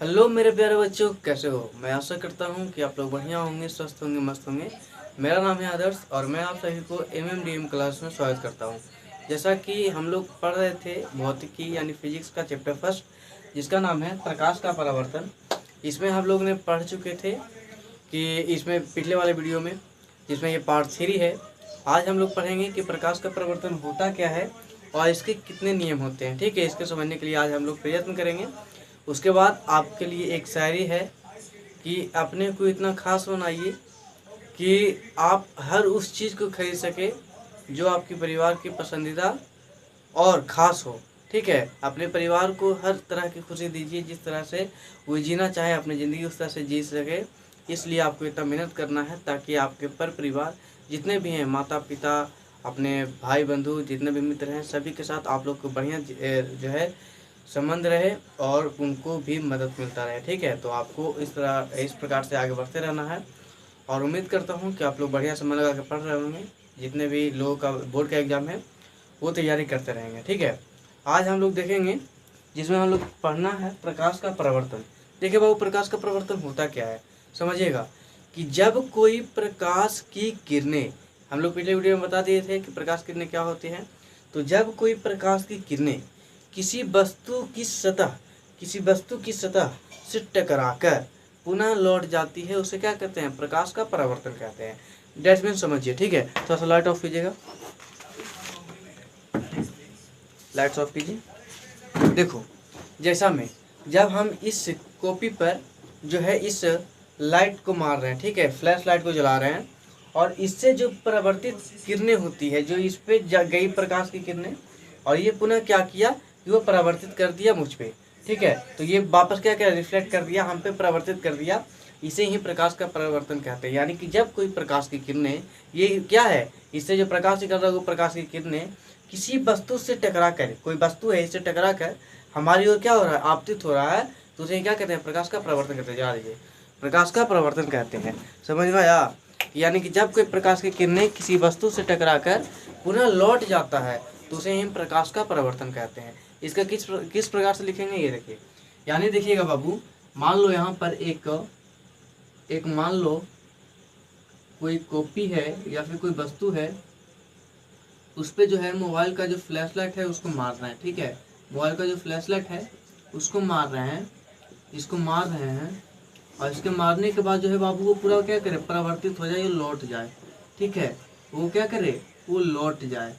Hello मेरे प्यारे बच्चों, कैसे हो। मैं आशा करता हूँ कि आप लोग बढ़िया होंगे, स्वस्थ होंगे, मस्त होंगे। मेरा नाम है आदर्श और मैं आप सभी को एमएमडीएम क्लास में स्वागत करता हूँ। जैसा कि हम लोग पढ़ रहे थे भौतिकी यानी फिजिक्स का चैप्टर फर्स्ट, जिसका नाम है प्रकाश का परावर्तन। इसमें हम लोग ने पढ़ चुके थे कि इसमें पिछले वाले वीडियो में, जिसमें ये पार्ट 3 है। आज हम लोग पढ़ेंगे कि प्रकाश का परावर्तन होता क्या है और इसके कितने नियम होते हैं। ठीक है, इसके समझने के लिए आज हम लोग प्रयत्न करेंगे। उसके बाद आपके लिए एक शायरी है कि अपने को इतना खास बनाइए कि आप हर उस चीज़ को खरीद सके जो आपके परिवार की पसंदीदा और ख़ास हो। ठीक है, अपने परिवार को हर तरह की खुशी दीजिए, जिस तरह से वो जीना चाहे अपनी ज़िंदगी उस तरह से जी सके। इसलिए आपको इतना मेहनत करना है ताकि आपके पर परिवार जितने भी हैं, माता पिता, अपने भाई बंधु, जितने भी मित्र हैं, सभी के साथ आप लोग को बढ़िया जो है संबंध रहे और उनको भी मदद मिलता रहे। ठीक है, तो आपको इस प्रकार से आगे बढ़ते रहना है और उम्मीद करता हूँ कि आप लोग बढ़िया से मन लगा के पढ़ रहे होंगे। जितने भी लोगों का बोर्ड का एग्ज़ाम है वो तैयारी करते रहेंगे। ठीक है, आज हम लोग देखेंगे जिसमें हम लोग पढ़ना है प्रकाश का परावर्तन। देखिए बाबू, प्रकाश का परावर्तन होता क्या है, समझिएगा कि जब कोई प्रकाश की किरणें, हम लोग पिछले वीडियो में बता दिए थे कि प्रकाश किरणें क्या होती हैं। तो जब कोई प्रकाश की किरणें किसी वस्तु की सतह से टकराकर पुनः लौट जाती है, उसे क्या कहते हैं, प्रकाश का परावर्तन कहते हैं। डेट मीन समझिए। ठीक है, थोड़ा सा लाइट ऑफ कीजिएगा, लाइट्स ऑफ कीजिए। देखो, जैसा में जब हम इस कॉपी पर जो है इस लाइट को मार रहे हैं, ठीक है, फ्लैश लाइट को जला रहे हैं, और इससे जो परावर्तित किरणें होती है, जो इस पे गई प्रकाश की किरणें, और ये पुनः क्या किया कि वो परावर्तित कर दिया मुझ पे। ठीक है, तो ये वापस क्या क्या रिफ्लेक्ट कर दिया, हम पे परावर्तित कर दिया। इसे ही प्रकाश का परावर्तन कहते हैं। यानी कि जब कोई प्रकाश की किरणें, ये क्या है, इससे जो प्रकाश निकल रहा है वो प्रकाश की किरणें किसी वस्तु से टकरा कर, कोई वस्तु है इससे टकरा कर हमारी ओर क्या हो रहा है, आपतित हो रहा है, तो उसे क्या कहते हैं, प्रकाश का परावर्तन कहते हैं। जा रही है, प्रकाश का परावर्तन कहते हैं। समझ में आया। यानी कि जब कोई प्रकाश की किरणें किसी वस्तु से टकराकर पुनः लौट जाता है तो उसे हम प्रकाश का परावर्तन कहते हैं। इसका किस प्रकार से लिखेंगे, ये देखिए। यानी देखिएगा बाबू, मान लो यहाँ पर एक मान लो कोई कॉपी है या फिर कोई वस्तु है, उस पर जो है मोबाइल का जो फ्लैश लाइट है उसको मार रहे हैं। ठीक है, मोबाइल का जो फ्लैश लाइट है उसको मार रहे हैं, इसको मार रहे हैं, और इसके मारने के बाद जो है बाबू वो पूरा क्या करे, परावर्तित हो जाए, ये लौट जाए। ठीक है, वो क्या करे, वो लौट जाए।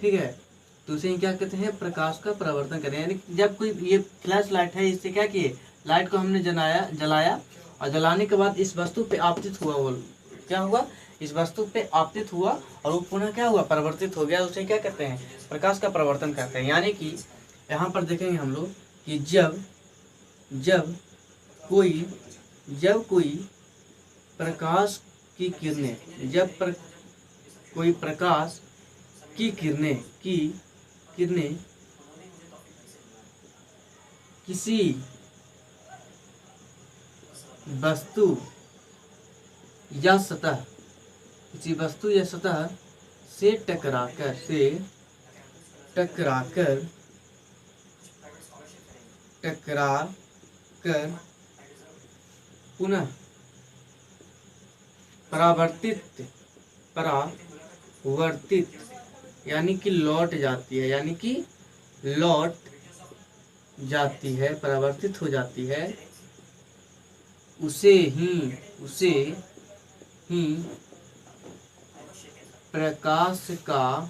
ठीक है, तो इसे क्या कहते हैं, प्रकाश का परावर्तन करें। यानी जब कोई ये फ्लैश लाइट है, इससे क्या किए, लाइट को हमने जलाया, और जलाने के बाद इस वस्तु पे आपतित हुआ, वो क्या हुआ, इस वस्तु पे आपतित हुआ और वो पुनः क्या हुआ, परिवर्तित हो गया। उसे क्या कहते हैं, प्रकाश का परावर्तन कहते हैं। यानी कि यहाँ पर देखेंगे हम लोग कि जब कोई प्रकाश की किरणें, कोई प्रकाश की किरणें किसी वस्तु या सतह से टकराकर पुनः परावर्तित यानी कि लौट जाती है, परावर्तित हो जाती है, उसे ही प्रकाश का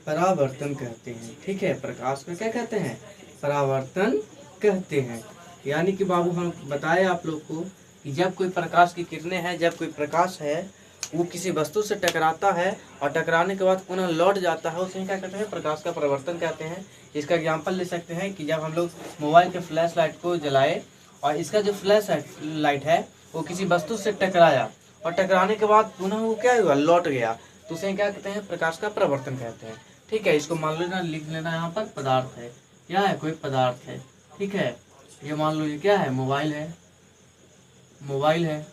परावर्तन कहते हैं। ठीक है, प्रकाश का क्या कहते हैं, परावर्तन कहते हैं। यानी कि बाबू हम बताए आप लोग को कि जब कोई प्रकाश की किरणें हैं, जब कोई प्रकाश है वो किसी वस्तु से टकराता है और टकराने के बाद पुनः लौट जाता है, उसे क्या कहते हैं, प्रकाश का परावर्तन कहते हैं। इसका एग्जाम्पल ले सकते हैं कि जब हम लोग मोबाइल के फ्लैश लाइट को जलाए और इसका जो फ्लैश लाइट है वो किसी वस्तु से टकराया और टकराने के बाद पुनः वो क्या हुआ, लौट गया, तो उसे क्या कहते हैं, प्रकाश का परावर्तन कहते हैं। ठीक है, इसको मान लेना, लिख लेना, यहाँ पर पदार्थ है, क्या है, कोई पदार्थ है। ठीक है, ये मान लो ये क्या है, मोबाइल है,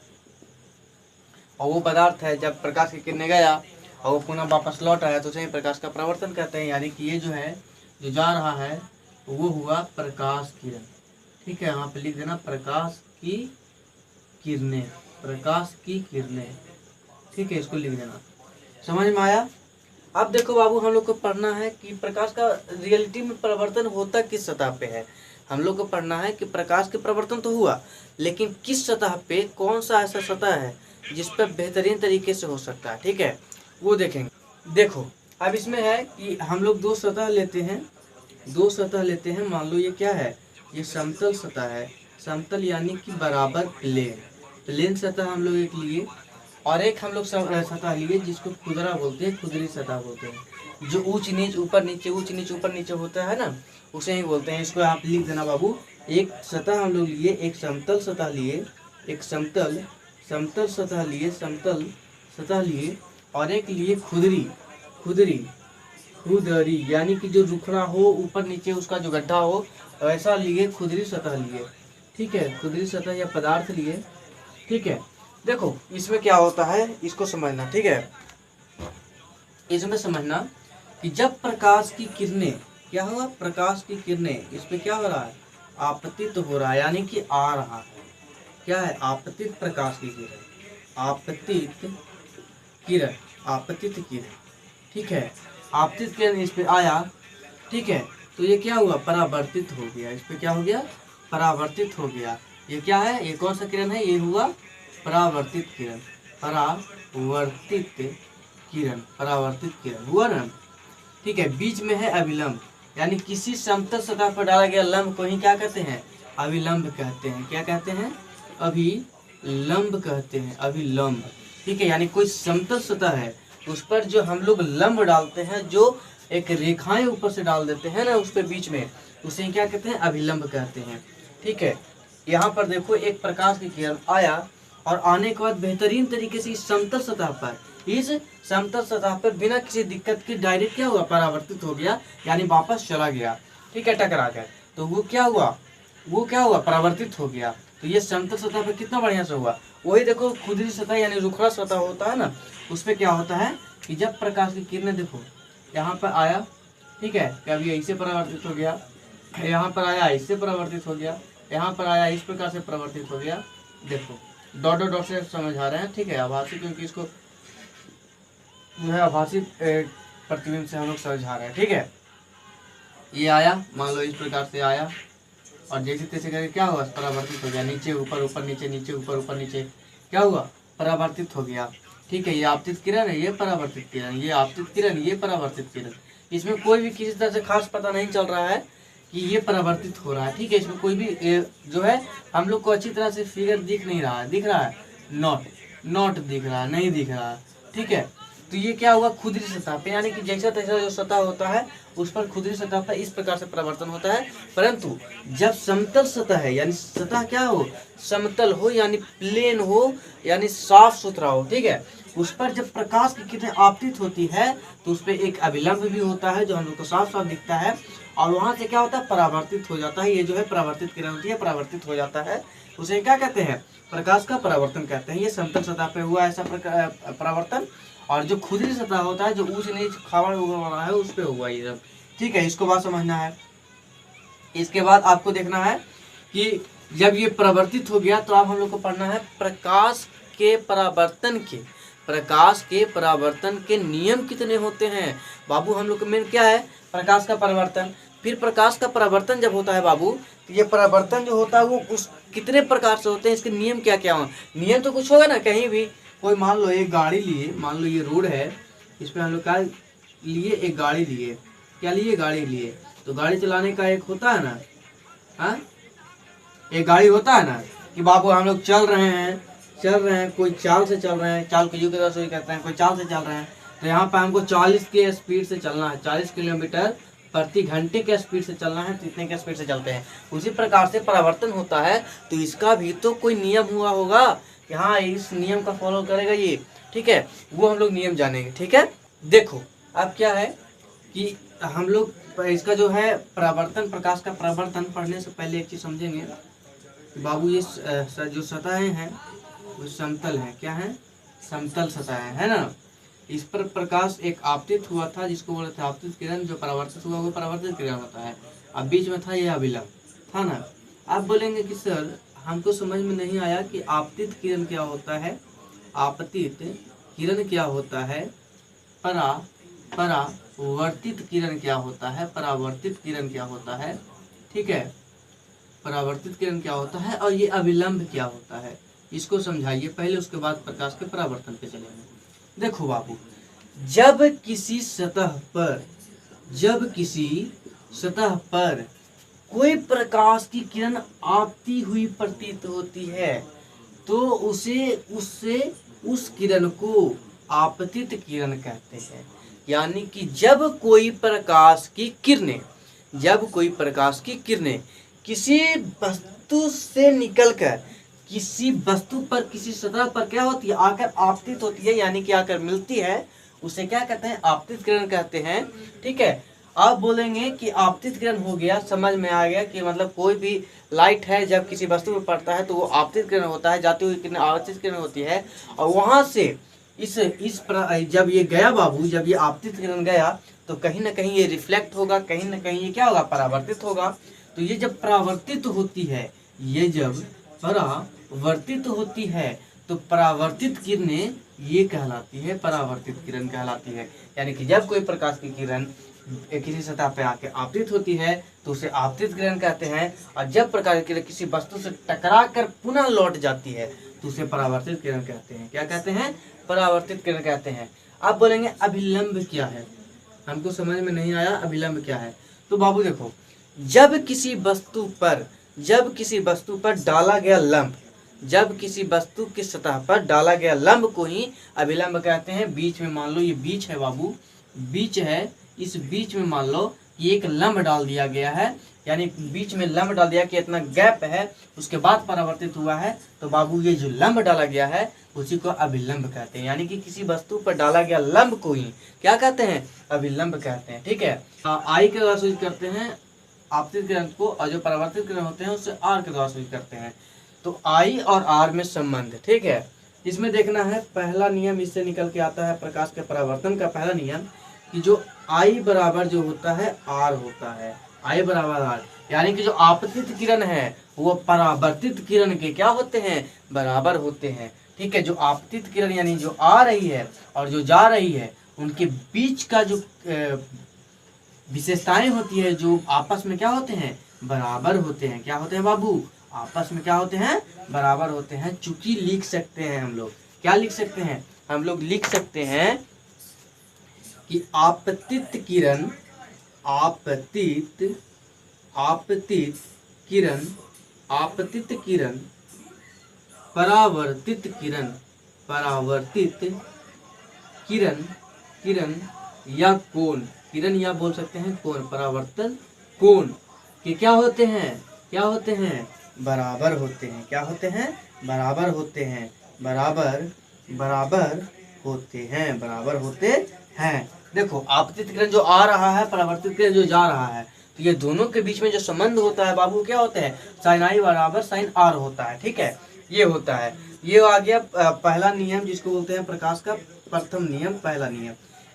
और वो पदार्थ है, जब प्रकाश की किरणें गया और वो पुनः वापस लौट आया तो उसे प्रकाश का परावर्तन कहते हैं। यानी कि ये जो है, जो जा रहा है, वो हुआ प्रकाश किरण। ठीक है, यहाँ पे लिख देना प्रकाश की किरणें, प्रकाश की किरणें। ठीक है, इसको लिख देना। समझ में आया? अब देखो बाबू, हम लोग को पढ़ना है कि प्रकाश का रियलिटी में परिवर्तन होता किस सतह पे है। हम लोग को पढ़ना है कि प्रकाश के परिवर्तन तो हुआ, लेकिन किस सतह पे, कौन सा ऐसा सतह है जिस पर बेहतरीन तरीके से हो सकता है। ठीक है, वो देखेंगे। देखो अब इसमें है कि हम लोग दो सतह लेते हैं, दो सतह लेते हैं। मान लो ये क्या है, ये समतल सतह है। समतल यानी कि बराबर प्लेन, प्लेन सतह हम लोग एक लिए, और एक हम लोग सतह लिए जिसको खुदरा बोलते हैं, खुदरी सतह बोलते हैं। जो ऊंच नीच ऊपर नीचे, ऊंच नीच ऊपर नीचे होता है ना, उसे ही बोलते हैं। इसको आप लिख देना बाबू। एक सतह हम लोग लिए, एक समतल सतह लिए, एक समतल सतह लिए, समतल सतह लिए, और एक लिए खुदरी, खुदरी यानी कि जो रुखड़ा हो, ऊपर नीचे उसका जो गड्ढा हो, ऐसा लिए, खुदरी सतह लिए। ठीक है, खुदरी सतह या पदार्थ लिए। ठीक है, देखो इसमें क्या होता है, इसको समझना। ठीक है, इसमें समझना कि जब प्रकाश की किरणें, क्या हुआ, प्रकाश की किरणें इस पे क्या हो रहा है, आपतित हो रहा है, यानी कि आ रहा है। क्या है, आपतित प्रकाश की किरण, आपतित किरण, आपतित किरण। ठीक है, आपतित किरण इस पे आया। ठीक है, तो ये क्या हुआ, परावर्तित हो गया। इस पे क्या हो गया, परावर्तित हो गया। ये क्या है, ये कौन सा किरण है, ये हुआ परावर्तित किरण, परावर्तित किरण, परावर्तित किरण हुआ ना। ठीक है, बीच में है अभिलंब, यानी किसी समतल सतह पर डाला गया लंब को ही क्या कहते हैं, अभिलंब कहते हैं। क्या कहते हैं, अभिलंब कहते हैं, अभिलंब। ठीक है, यानी कोई समतल सतह है, उस पर जो हम लोग लंब डालते हैं, जो एक रेखाएं ऊपर से डाल देते हैं ना उस पे बीच में, उसे क्या कहते हैं, अभिलंब कहते हैं। ठीक है, यहाँ पर देखो एक प्रकाश की किरण आया, और आने के बाद बेहतरीन तरीके से इस समतल सतह पर, इस समतल सतह पर बिना किसी दिक्कत के डायरेक्ट क्या हुआ, परावर्तित हो गया, यानी वापस चला गया। ठीक है, टकरा कर, तो वो क्या हुआ, परावर्तित हो गया। तो ये समतल सतह पर कितना बढ़िया से हुआ। वही देखो खुदरी सतह यानी रुखड़ा सतह होता है ना, उस पर क्या होता है कि जब प्रकाश की किरणें, देखो यहाँ पर आया, ठीक है, कभी ऐसे परावर्तित हो गया, यहाँ पर आया इससे परावर्तित हो गया, यहाँ पर आया इस प्रकार से परावर्तित हो गया। देखो डॉट डॉट डॉट से समझा रहे हैं। ठीक है, आभासी, क्योंकि इसको जो है आभासी प्रतिबिंब से हम लोग समझा रहे हैं। ठीक है, ये आया, मान लो इस प्रकार से आया, और जैसे तैसे करके क्या हुआ, परावर्तित हो गया, नीचे ऊपर, ऊपर नीचे, नीचे ऊपर, ऊपर नीचे, क्या हुआ, परावर्तित हो गया। ठीक है, ये आपतित किरण है, ये परावर्तित किरण, ये आपतित किरण, ये परावर्तित किरण। इसमें कोई भी किसी तरह से खास पता नहीं चल रहा है कि ये परावर्तित हो रहा है। ठीक है, इसमें कोई भी जो है हम लोग को अच्छी तरह से फिगर दिख नहीं रहा है, दिख रहा है, नॉट दिख रहा है, नहीं दिख रहा है। ठीक है, तो ये क्या हुआ, खुदरी सतह पे, यानी कि जैसा तैसा जो सतह होता है उस पर खुदरी सतह पर इस प्रकार से परिवर्तन होता है। परंतु जब समतल सतह है, यानी सतह क्या हो, समतल हो, यानी प्लेन हो, यानी साफ सुथरा हो, ठीक है, उस पर जब प्रकाश की किरणें आपतित होती है तो उस पर एक अभिलंब भी होता है जो हम लोग को साफ साफ दिखता है, और वहां से क्या होता है, परावर्तित हो जाता है। ये जो है परावर्तित किरण होती है, परावर्तित हो जाता है, उसे क्या कहते हैं, प्रकाश का परावर्तन कहते हैं। ये समतल सतह पे हुआ ऐसा परावर्तन, और जो खुदरी सतह होता है, जो ऊंच नीच खावड़ वाला है, उस पे हुआ ये सब। ठीक है, इसको बात समझना है। इसके बाद आपको देखना है कि जब ये परिवर्तित हो गया तो अब हम लोग को पढ़ना है प्रकाश के परावर्तन के नियम कितने होते हैं। बाबू हम लोग का मेन क्या है, प्रकाश का परिवर्तन। फिर प्रकाश का परावर्तन जब होता है बाबू, तो ये परावर्तन जो होता है वो उस कितने प्रकार से होते हैं, इसके नियम क्या क्या हो। नियम तो कुछ होगा ना, कहीं भी कोई मान लो एक गाड़ी लिए, मान लो ये रोड है, इसमें हम लोग क्या लिए, एक गाड़ी लिए, क्या लिए, गाड़ी लिए। तो गाड़ी चलाने का एक होता है ना, हाँ, एक गाड़ी होता है ना कि बाबू हम लोग चल रहे हैं, कोई चाल से चल रहे हैं, चाल को यूं से कहते हैं, कोई चाल से चल रहे हैं, तो यहाँ पर हमको 40 के स्पीड से चलना है, 40 किलोमीटर प्रति घंटे के स्पीड से चलना है, तो इतने के स्पीड से चलते हैं। उसी प्रकार से परावर्तन होता है, तो इसका भी तो कोई नियम हुआ होगा कि हाँ इस नियम का फॉलो करेगा ये। ठीक है, वो हम लोग नियम जानेंगे। ठीक है, देखो अब क्या है कि हम लोग इसका जो है परावर्तन, प्रकाश का परावर्तन पढ़ने से पहले एक चीज समझेंगे कि बाबू ये जो सतहें हैं वो समतल है, क्या है, समतल सतह है ना। इस पर प्रकाश एक आपतित हुआ था जिसको बोलते थे आपतित किरण, जो परावर्तित हुआ वो परावर्तित किरण होता है। अब बीच में था ये अभिलंब था ना। आप बोलेंगे कि सर हमको समझ में नहीं आया कि आपतित किरण क्या होता है, आपतित किरण क्या होता है, परावर्तित किरण क्या होता है, परावर्तित किरण क्या होता है, ठीक है, परावर्तित किरण क्या होता है और ये अभिलंब क्या होता है, इसको समझाइए पहले, उसके बाद प्रकाश के परावर्तन पे चलेंगे। देखो बाबू, जब किसी सतह पर कोई प्रकाश की किरण आती हुई प्रतीत होती है तो उससे उस किरण को आपतित किरण कहते हैं। यानी कि जब कोई प्रकाश की किरणें किसी वस्तु से निकलकर किसी वस्तु पर, किसी सतह पर क्या होती है, आकर आपतित होती है, यानी कि आकर मिलती है, उसे क्या कहते हैं, आपतित किरण कहते हैं। ठीक है, आप बोलेंगे कि आपतित किरण हो गया, समझ में आ गया कि मतलब कोई भी लाइट है जब किसी वस्तु पर पड़ता है तो वो आपतित किरण होता है, जाती हुई किरण आपतित किरण होती है। और वहां से जब ये गया बाबू, जब ये आपतित किरण गया तो कहीं ना कहीं ये रिफ्लेक्ट होगा, कहीं ना कहीं ये क्या होगा, परावर्तित होगा। तो ये जब परावर्तित होती है, तो परावर्तित किरणें ये कहलाती है, परावर्तित किरण कहलाती है। यानी कि जब कोई प्रकाश की किरण किसी सतह पे आके आपतित होती है तो उसे आपतित किरण कहते हैं, और जब प्रकाश की किरण किसी वस्तु से टकरा कर पुनः लौट जाती है तो उसे परावर्तित किरण कहते हैं। क्या कहते हैं, परावर्तित किरण कहते हैं। आप बोलेंगे अभिलंब क्या है, हमको समझ में नहीं आया अभिलंब क्या है। तो बाबू देखो, जब किसी वस्तु पर डाला गया लंब, जब किसी वस्तु की सतह पर डाला गया लंब को ही अभिलंब कहते हैं। बीच में मान लो ये बीच है बाबू, बीच है, इस बीच में मान लो कि एक लंब डाल दिया गया है, यानी बीच में लंब डाल दिया कि इतना गैप है, उसके बाद परावर्तित हुआ है, तो बाबू ये जो लंब डाला गया है उसी को अभिलंब कहते हैं। यानी कि किसी वस्तु पर डाला गया लंब को ही क्या कहते हैं, अभिलंब कहते हैं। ठीक है, आई के द्वारा सूचित करते हैं आपतित किरण को, और जो परावर्तित किरण होते हैं उससे आर के द्वारा सूचित करते हैं। तो आई और आर में संबंध, ठीक है, इसमें देखना है पहला नियम इससे निकल के आता है प्रकाश के परावर्तन का पहला नियम, कि जो आई बराबर जो होता है आर होता है, आई बराबर आर, यानी कि जो आपतित किरण है वो परावर्तित किरण के क्या होते हैं, बराबर होते हैं। ठीक है, जो आपतित किरण यानी जो आ रही है और जो जा रही है उनके बीच का जो विशेषताएं होती है, जो आपस में क्या होते हैं, बराबर होते हैं। क्या होते हैं बाबू, आपस में क्या होते हैं, बराबर होते हैं। चूंकि लिख सकते हैं हम लोग, क्या लिख सकते हैं, हम लोग लिख सकते हैं कि आपतित किरण परावर्तित किरण या कोण, किरण या बोल सकते हैं कोण, परावर्तन कोण के क्या होते हैं, बराबर होते हैं। क्या होते हैं, बराबर होते हैं। देखो, आपतित किरण जो आ रहा है, परावर्तित किरण जो जा रहा है, तो ये दोनों के बीच में जो संबंध होता है बाबू क्या होता है, साइन आई बराबर साइन आर होता है। ठीक है, ये होता है, ये आ गया पहला नियम, जिसको बोलते हैं प्रकाश का प्रथम नियम, पहला नियम।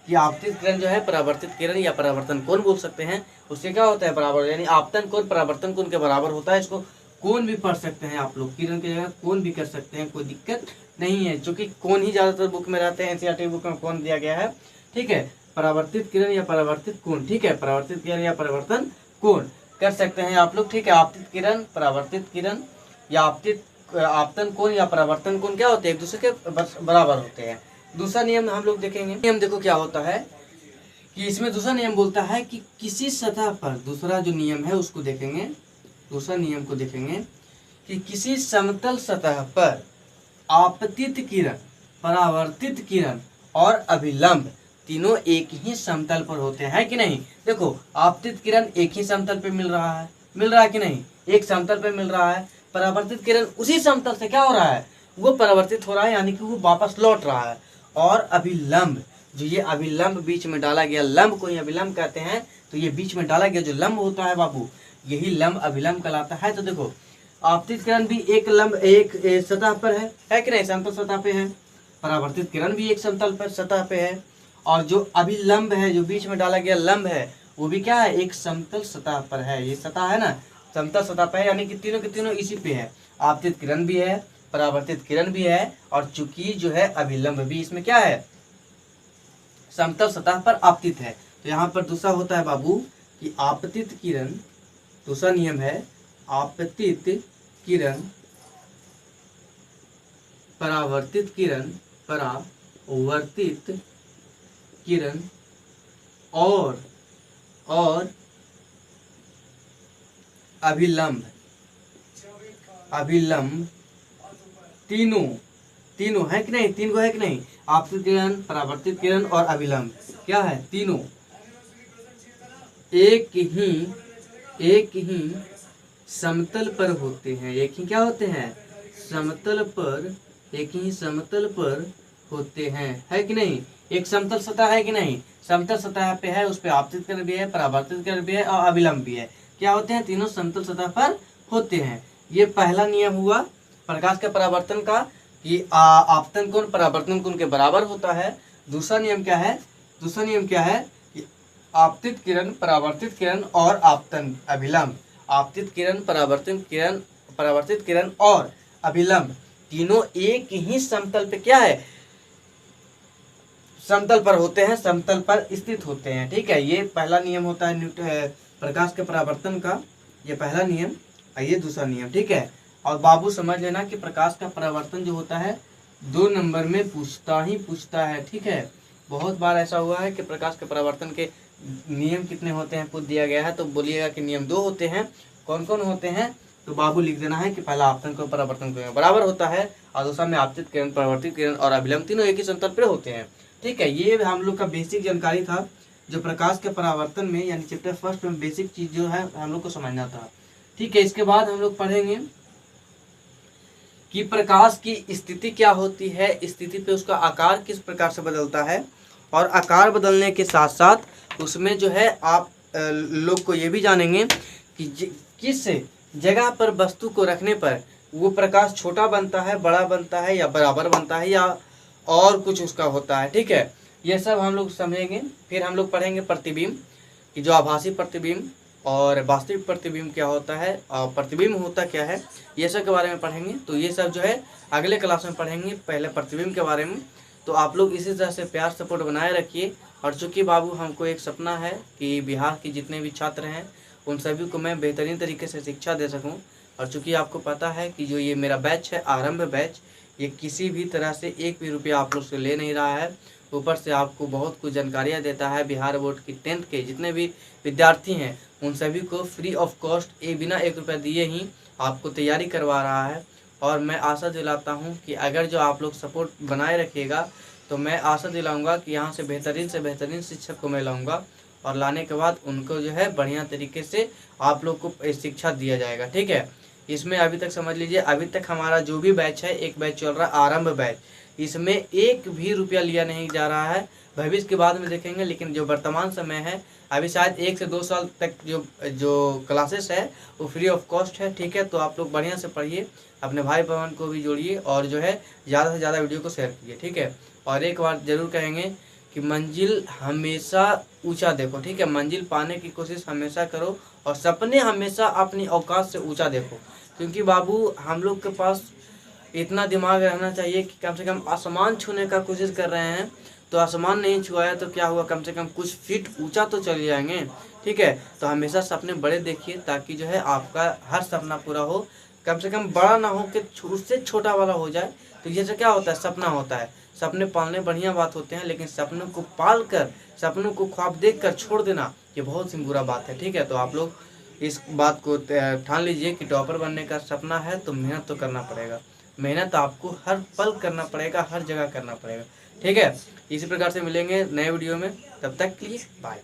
कि आपतित किरण जो है परावर्तित किरण या परावर्तन कोण बोल सकते हैं, उससे क्या होता है, बराबर, यानी आपतन कोण परावर्तन कोण के बराबर होता है। इसको कोण भी पढ़ सकते हैं आप लोग, किरण की जगह कोण भी कर सकते हैं, कोई दिक्कत नहीं है, क्योंकि कोण ही ज्यादातर बुक में रहते हैं, एनसीईआरटी बुक में कोण दिया गया है। ठीक है, परावर्तित किरण या परावर्तित कोण, ठीक है, परावर्तित किरण या परिवर्तन कोण कर सकते हैं आप लोग। ठीक है, आपतित किरण, परावर्तित किरण या आपतन कोण या परावर्तन कोण क्या होते हैं, एक दूसरे के बराबर होते हैं। दूसरा नियम हम लोग देखेंगे, नियम देखो क्या होता है कि इसमें दूसरा नियम बोलता है कि किसी सतह पर, दूसरा जो नियम है उसको देखेंगे, दूसरा नियम को देखेंगे कि किसी समतल सतह पर आपतित किरण, परावर्तित किरण और अभिलंब तीनों एक ही समतल पर होते हैं कि नहीं। देखो, आपतित किरण एक ही समतल पे मिल रहा है कि नहीं, एक समतल पे मिल रहा है। परावर्तित किरण उसी समतल से क्या हो रहा है, वो परावर्तित हो रहा है, यानी कि वो वापस लौट रहा है। और अभिलंब, जो ये अभिलंब बीच में डाला गया लंब को ही अभिलंब कहते हैं। तो ये बीच में डाला गया जो लंब होता है बाबू, यही लंब अभिलंब कहलाता है। तो देखो, आपतित किरण भी एक लंब, एक सतह पर है कि नहीं, समतल सतह पे है। परावर्तित किरण भी एक समतल पर सतह पे है, और जो अभिलंब है, जो बीच में डाला गया लंब है, वो भी क्या है, एक समतल सतह पर है। ये सतह है ना, समतल सतह पर है, यानी कि तीनों के तीनों इसी पे है। आपतित किरण भी है, परावर्तित किरण भी है, और चूंकि जो है अभिलंब भी इसमें क्या है, समतल सतह पर आपतित है। तो यहाँ पर दूसरा होता है बाबू कि आपतित किरण, दूसरा नियम है आपतित किरण, परावर्तित किरण, परावर्तित किरण और अभिलंब, अभिलंब तीनों है कि नहीं, तीन को है कि नहीं, आपतित किरण, परावर्तित किरण और अभिलंब क्या है, तीनों एक ही समतल पर होते हैं। एक ही क्या होते हैं, समतल पर, एक ही समतल पर होते हैं, है कि नहीं। एक समतल सतह है कि नहीं, समतल सतह पे है, उस पे आपतित किरण भी है, परावर्तित किरण भी है और अभिलंब भी है। क्या होते हैं, तीनों समतल सतह पर होते हैं। ये पहला नियम हुआ प्रकाश के परावर्तन का कि आपतन कोण परावर्तन कोण के बराबर होता है। दूसरा नियम क्या है, दूसरा नियम क्या है कि आपतित किरण, परावर्तित किरण और आपतन अभिलंब, आपतित किरण, परावर्तित किरण और अभिलंब तीनों एक ही समतल पे क्या है, समतल पर होते हैं, समतल पर स्थित होते हैं। ठीक है, ये पहला नियम होता है प्रकाश के परावर्तन का, ये पहला नियम, ये दूसरा नियम। ठीक है, और बाबू समझ लेना कि प्रकाश का परावर्तन जो होता है 2 नंबर में पूछता है। ठीक है, बहुत बार ऐसा हुआ है कि प्रकाश के परावर्तन के नियम कितने होते हैं पूछ दिया गया है, तो बोलिएगा कि नियम 2 होते हैं। कौन कौन होते हैं, तो बाबू लिख देना है कि पहला आपतन को परावर्तन को बराबर होता है, और दूसरा में आपतित किरण, परावर्तित किरण और अभिलंब तीनों एक ही समतल पर होते हैं। ठीक है, ये हम लोग का बेसिक जानकारी था जो प्रकाश के परावर्तन में, यानी चैप्टर फर्स्ट में बेसिक चीज जो है हम लोग को समझना था। ठीक है, इसके बाद हम लोग पढ़ेंगे कि प्रकाश की स्थिति क्या होती है, स्थिति पे उसका आकार किस प्रकार से बदलता है, और आकार बदलने के साथ साथ उसमें जो है आप लोग को ये भी जानेंगे कि किस जगह पर वस्तु को रखने पर वो प्रकाश छोटा बनता है, बड़ा बनता है, या बराबर बनता है, या और कुछ उसका होता है। ठीक है, ये सब हम लोग समझेंगे। फिर हम लोग पढ़ेंगे प्रतिबिंब कि जो आभासी प्रतिबिंब और वास्तविक प्रतिबिंब क्या होता है, और प्रतिबिंब होता क्या है, ये सब के बारे में पढ़ेंगे। तो ये सब जो है अगले क्लास में पढ़ेंगे, पहले प्रतिबिंब के बारे में। तो आप लोग इसी तरह से प्यार सपोर्ट बनाए रखिए। और चूँकि बाबू हमको एक सपना है कि बिहार के जितने भी छात्र हैं उन सभी को मैं बेहतरीन तरीके से शिक्षा दे सकूं। और चूँकि आपको पता है कि जो ये मेरा बैच है, आरंभ बैच, ये किसी भी तरह से 1 भी रुपया आप लोग से ले नहीं रहा है, ऊपर से आपको बहुत कुछ जानकारियाँ देता है। बिहार बोर्ड की 10th के जितने भी विद्यार्थी हैं उन सभी को फ्री ऑफ कॉस्ट बिना 1 रुपया दिए ही आपको तैयारी करवा रहा है। और मैं आशा दिलाता हूं कि अगर जो आप लोग सपोर्ट बनाए रखिएगा तो मैं आशा दिलाऊंगा कि यहाँ से बेहतरीन शिक्षक को मैं लाऊंगा, और लाने के बाद उनको जो है बढ़िया तरीके से आप लोग को शिक्षा दिया जाएगा। ठीक है, इसमें अभी तक समझ लीजिए, अभी तक हमारा जो भी बैच है, एक बैच चल रहा है आरंभ बैच, इसमें 1 भी रुपया लिया नहीं जा रहा है। भविष्य के बाद में देखेंगे, लेकिन जो वर्तमान समय है अभी शायद 1 से 2 साल तक जो क्लासेस है वो फ्री ऑफ कॉस्ट है। ठीक है, तो आप लोग बढ़िया से पढ़िए, अपने भाई बहन को भी जोड़िए, और जो है ज़्यादा से ज़्यादा वीडियो को शेयर कीजिए। ठीक है, और एक बार ज़रूर कहेंगे कि मंजिल हमेशा ऊंचा देखो। ठीक है, मंजिल पाने की कोशिश हमेशा करो, और सपने हमेशा अपनी औकात से ऊंचा देखो। क्योंकि बाबू हम लोग के पास इतना दिमाग रहना चाहिए कि कम से कम आसमान छूने का कोशिश कर रहे हैं, तो आसमान नहीं छुआया तो क्या हुआ, कम से कम कुछ फीट ऊंचा तो चले जाएंगे। ठीक है, तो हमेशा सपने बड़े देखिए, ताकि जो है आपका हर सपना पूरा हो, कम से कम बड़ा ना हो कि उससे छोटा वाला हो जाए। तो ये क्या होता है, सपना होता है। सपने पालने बढ़िया बात होते हैं, लेकिन सपनों को पाल कर, सपनों को ख्वाब देख कर छोड़ देना ये बहुत सी बुरा बात है। ठीक है, तो आप लोग इस बात को ठान लीजिए कि टॉपर बनने का सपना है तो मेहनत तो करना पड़ेगा, मेहनत आपको हर पल करना पड़ेगा, हर जगह करना पड़ेगा। ठीक है, इसी प्रकार से मिलेंगे नए वीडियो में, तब तक के लिए बाय।